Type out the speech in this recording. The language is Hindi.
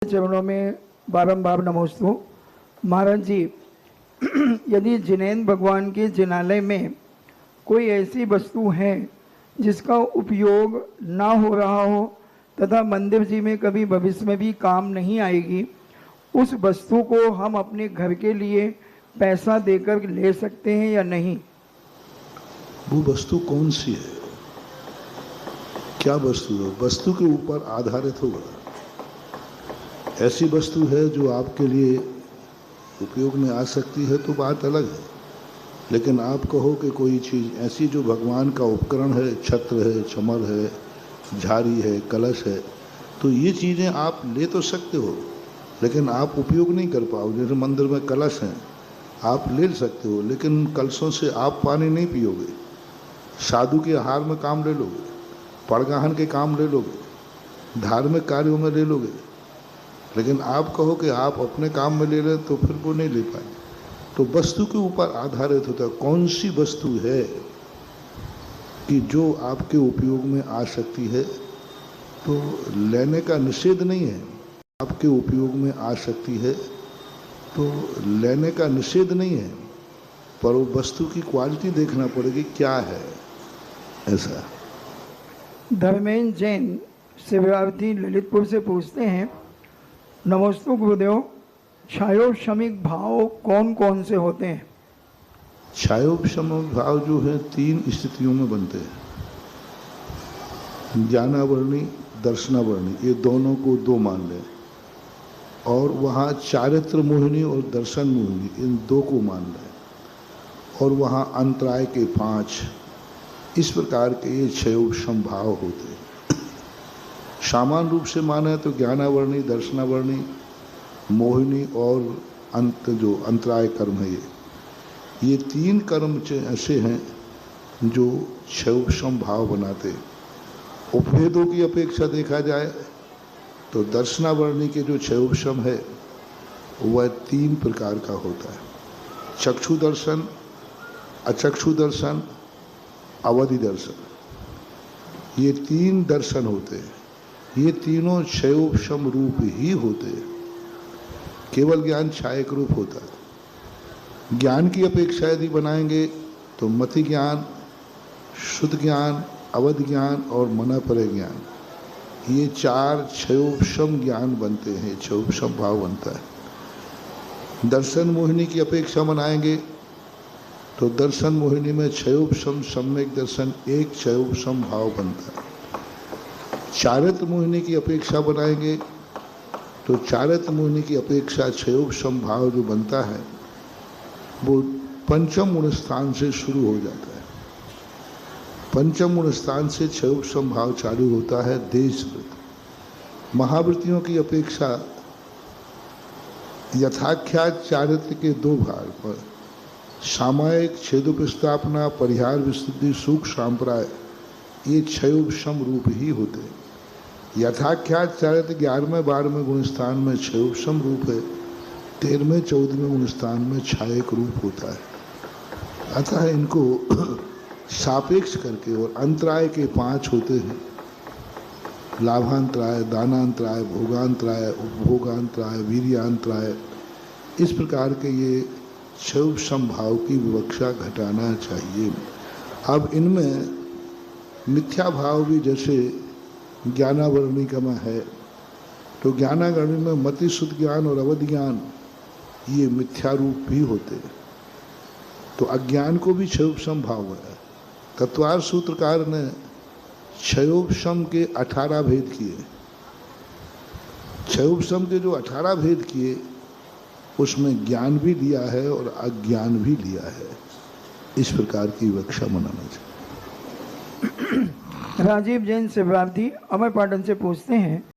चरणों में बारंबार नमोस्तु। महाराज जी, यदि जिनेंद्र भगवान के जिनालय में कोई ऐसी वस्तु है जिसका उपयोग ना हो रहा हो तथा मंदिर जी में कभी भविष्य में भी काम नहीं आएगी, उस वस्तु को हम अपने घर के लिए पैसा देकर ले सकते हैं या नहीं? वो वस्तु कौन सी है, क्या वस्तु है, वस्तु के ऊपर आधारित होगा। ऐसी वस्तु है जो आपके लिए उपयोग में आ सकती है तो बात अलग है, लेकिन आप कहो कि कोई चीज़ ऐसी जो भगवान का उपकरण है, छत्र है, चमर है, झाड़ी है, कलश है, तो ये चीज़ें आप ले तो सकते हो लेकिन आप उपयोग नहीं कर पाओगे। जैसे मंदिर में कलश हैं, आप ले सकते हो लेकिन कलशों से आप पानी नहीं पियोगे। साधु के आहार में काम ले लोगे, पड़गाहन के काम ले लोगे, धार्मिक कार्यों में ले लोगे, लेकिन आप कहो कि आप अपने काम में ले लें तो फिर वो नहीं ले पाएंगे। तो वस्तु के ऊपर आधारित होता है कौन सी वस्तु है कि जो आपके उपयोग में आ सकती है, तो लेने का निषेध नहीं है। आपके उपयोग में आ सकती है तो लेने का निषेध नहीं है, पर वो वस्तु की क्वालिटी देखना पड़ेगी क्या है। ऐसा धर्मेंद्र जैन शिवरावती ललितपुर से पूछते हैं, नमोस्तु गुरुदेव, छायोपशमिक भाव कौन कौन से होते हैं? छायोपशमिक भाव जो है 3 स्थितियों में बनते हैं, ज्ञानावर्णी, दर्शनावर्णी, ये दोनों को 2 मान लें, और वहाँ चारित्र मोहिनी और दर्शन मोहिनी, इन 2 को मान लें, और वहाँ अंतराय के 5। इस प्रकार के ये छयोपशम भाव होते हैं। सामान्य रूप से माने तो ज्ञानावर्णी, दर्शनावर्णी, मोहिनी और जो अंतराय कर्म है, ये 3 कर्म ऐसे हैं जो छयोपशम भाव बनाते। उपभेदों की अपेक्षा देखा जाए तो दर्शनावर्णी के जो छयोपशम है वह 3 प्रकार का होता है: चक्षु दर्शन, अचक्षु दर्शन, अवधि दर्शन। ये 3 दर्शन होते हैं। ये तीनों छयोपशम रूप ही होते हैं। केवल ज्ञान छायक रूप होता है। ज्ञान की अपेक्षा यदि बनाएंगे तो मति ज्ञान, शुद्ध ज्ञान, अवधि ज्ञान और मनापरे ज्ञान, ये 4 छयोपशम ज्ञान बनते हैं, छयोपशम भाव बनता है। दर्शन मोहिनी की अपेक्षा बनाएंगे तो दर्शन मोहिनी में छयोपशम सम्यक दर्शन 1 छयोपशम भाव बनता है। चारित्र मोहिनी की अपेक्षा बनाएंगे तो चारित्र मोहिनी की अपेक्षा छयोपशम भाव जो बनता है वो पंचम गुण स्थान से शुरू हो जाता है। पंचम गुण स्थान से छयोपशम भाव चालू होता है। देश वृत्ति महावृत्तियों की अपेक्षा यथाख्यात चारित्र के 2 भाग पर सामायिक, छेदोपस्थापना, परिहार, विशुद्धि, सूक्ष्म, सांप्राय, ये छयोपशम रूप ही होते हैं। यथाख्यात चारित्र 11वें 12वें गुण स्थान में छयोपशम रूप है, 13वें 14वें गुण स्थान में छायक रूप होता है। अतः इनको सापेक्ष करके, और अंतराय के 5 होते हैं: लाभांतराय, दानांतराय, भोगांतराय, उपभोगांतराय, वीर्यांतराय। इस प्रकार के ये छयोपशम भाव की विवक्षा घटाना चाहिए। अब इनमें मिथ्या भाव भी जैसे ज्ञानावर्णी का में है, तो ज्ञानावर्णी में मति शुद्ध ज्ञान और अवधि ज्ञान ये मिथ्या रूप भी होते हैं। तो अज्ञान को भी छयोपशम भाव है। तत्वार सूत्रकार ने छयोपशम के 18 भेद किए। छयोपशम के जो 18 भेद किए उसमें ज्ञान भी लिया है और अज्ञान भी लिया है। इस प्रकार की विवक्षा मनाना चाहिए। राजीव जैन शिवरावती अमर पाटन से पूछते हैं,